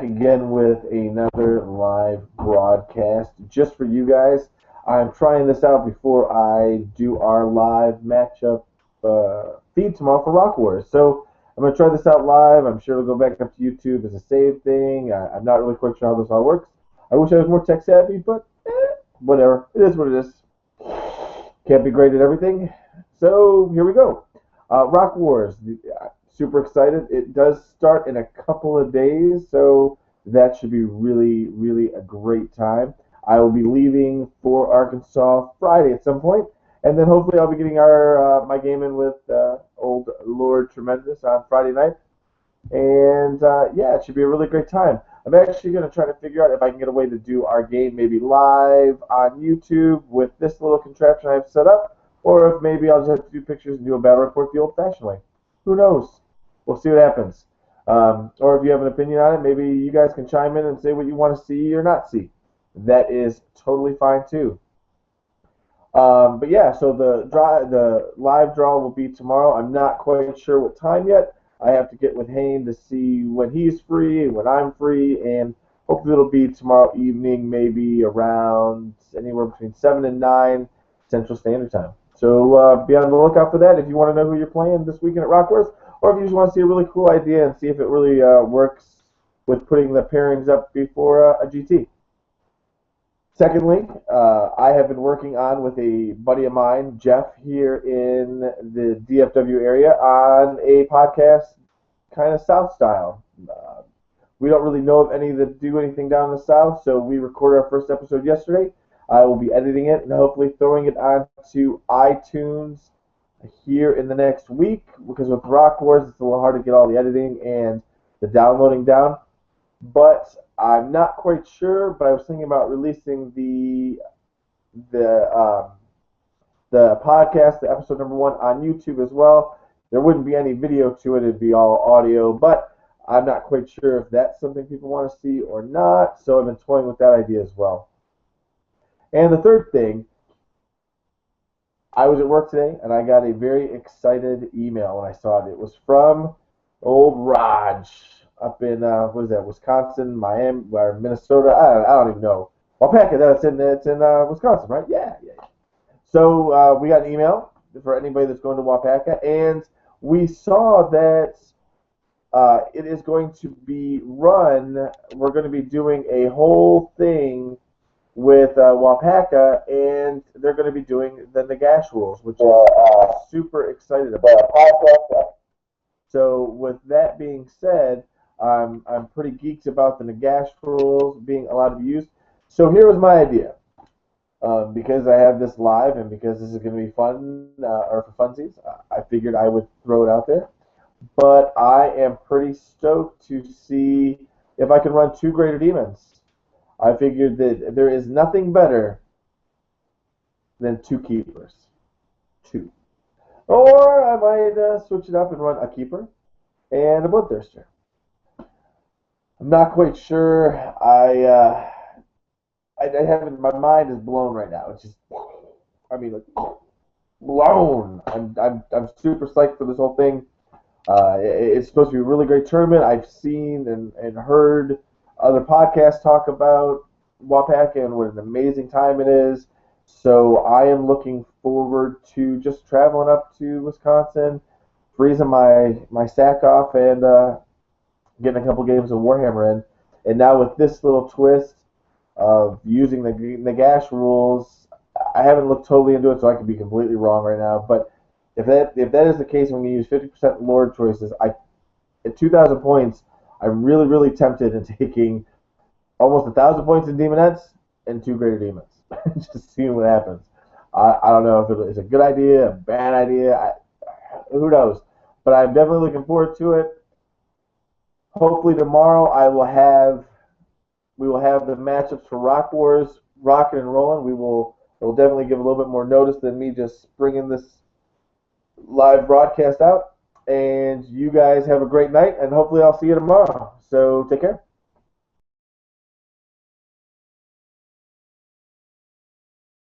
again with another live broadcast just for you guys. I'm trying this out before I do our live matchup feed tomorrow for Rockwars. So I'm going to try this out live. I'm sure it'll go back up to YouTube as a save thing. I'm not really quite sure how this all works. I wish I was more tech savvy, but whatever. It is what it is. Can't be great at everything. So here we go. Rock Wars. Super excited. It does start in a couple of days, so that should be really, really a great time. I will be leaving for Arkansas Friday at some point, and then hopefully I'll be getting our my game in with old Lord Tremendous on Friday night. And yeah, it should be a really great time. I'm actually going to try to figure out if I can get a way to do our game maybe live on YouTube with this little contraption I've set up, or if maybe I'll just have to do pictures and do a battle report the old-fashioned way. Who knows? We'll see what happens. Or if you have an opinion on it, maybe you guys can chime in and say what you want to see or not see. That is totally fine too. But yeah, so the live draw will be tomorrow. I'm not quite sure what time yet. I have to get with Hayne to see when he's free and when I'm free, and hopefully it'll be tomorrow evening, maybe around anywhere between 7 and 9 Central Standard Time. So be on the lookout for that if you want to know who you're playing this weekend at Rockwars, or if you just want to see a really cool idea and see if it really works with putting the pairings up before a GT. Secondly, I have been working on with a buddy of mine, Jeff, here in the DFW area on a podcast kind of South style. We don't really know of any that do anything down in the South, so we recorded our first episode yesterday. I will be editing it and hopefully throwing it onto iTunes here in the next week, because with Rock Wars, it's a little hard to get all the editing and the downloading down. But I'm not quite sure, but I was thinking about releasing the podcast, the episode number 1, on YouTube as well. There wouldn't be any video to it; it'd be all audio. But I'm not quite sure if that's something people want to see or not. So I've been toying with that idea as well. And the third thing, I was at work today, and I got a very excited email when I saw it. It was from old Raj up in what is that? Wisconsin, Miami, or Minnesota? I don't even know. Wapaca. It's in Wisconsin, right? Yeah. So we got an email for anybody that's going to Wapaca, and we saw that it is going to be run. We're going to be doing a whole thing with Wapaca, and they're going to be doing the Nagash rules, which is super excited about. So with that being said, I'm pretty geeked about the Nagash rules being allowed to be used. So here was my idea. Because I have this live and because this is going to be fun, or for funsies, I figured I would throw it out there. But I am pretty stoked to see if I can run 2 Greater Demons. I figured that there is nothing better than 2 Keepers. 2. Or I might switch it up and run a Keeper and a Bloodthirster. I'm not quite sure. I haven't. My mind is blown right now. It's just, blown. I'm super psyched for this whole thing. It's supposed to be a really great tournament. I've seen and heard other podcasts talk about Wapaca and what an amazing time it is. So I am looking forward to just traveling up to Wisconsin, freezing my sack off, and getting a couple games of Warhammer in. And now with this little twist of using the Nagash rules, I haven't looked totally into it, so I could be completely wrong right now. But if that is the case, when you use 50% Lord choices, at 2,000 points, I'm really, really tempted in taking almost 1,000 points in Demonettes and 2 Greater Demons. Just seeing what happens. I don't know if it's a good idea, a bad idea. Who knows? But I'm definitely looking forward to it. Hopefully tomorrow we will have the matchups for Rock Wars rocking and rolling. We'll definitely give a little bit more notice than me just bringing this live broadcast out. And you guys have a great night, and hopefully I'll see you tomorrow. So take care.